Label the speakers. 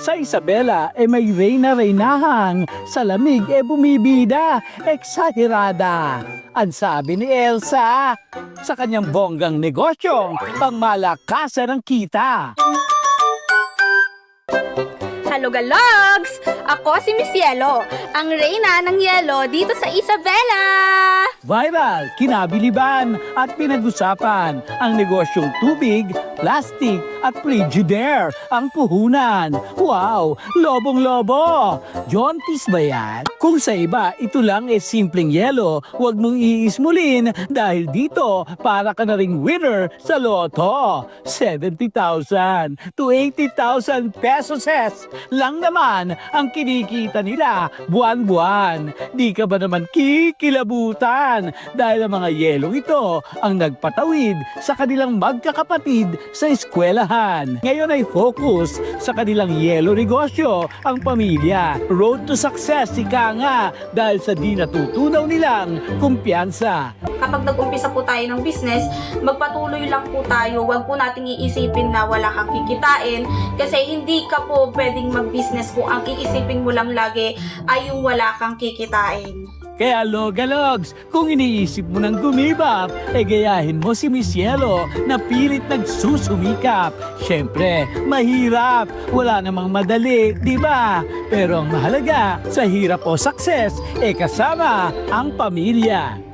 Speaker 1: Sa Isabela, may reyna-reynahang, sa lamig, bumibida, eksahirada. Ang sabi ni Elsa, sa kanyang bonggang negosyong, pangmalakasan ng kita.
Speaker 2: Hello, Galogs! Ako si Miss Yelo, ang reyna ng yelo dito sa Isabela!
Speaker 1: Viral, kinabiliban at pinag-usapan ang negosyong tubig, plastic at Frigidaire ang puhunan. Wow, lobong-lobo! Jontis ba yan? Kung sa iba, ito lang simpleng yelo, huwag mong iismulin dahil dito para ka na ring winner sa loto. 70,000 to 80,000 pesos lang naman ang kinikita nila buwan-buwan. Di ka ba naman kikilabutan dahil ang mga yelong ito ang nagpatawid sa kanilang magkakapatid sa eskwelahan. Ngayon ay focus sa kanilang yelo negosyo ang pamilya. Road to success, ika nga, dahil sa di natutunaw nilang kumpiyansa.
Speaker 2: Kapag nag-umpisa po tayo ng business, magpatuloy lang po tayo. Huwag po nating iisipin na wala kang kikitain kasi hindi ka po pwedeng mag-business kung ang iisipin mo lang lagi ay yung wala kang kikitain.
Speaker 1: Kaya Logalogs, kung iniisip mo nang gumibap, gayahin mo si Miss Yelo na pilit nagsusumikap. Siyempre, mahirap, wala namang madali, di ba? Pero ang mahalaga, sa hirap o success, kasama ang pamilya.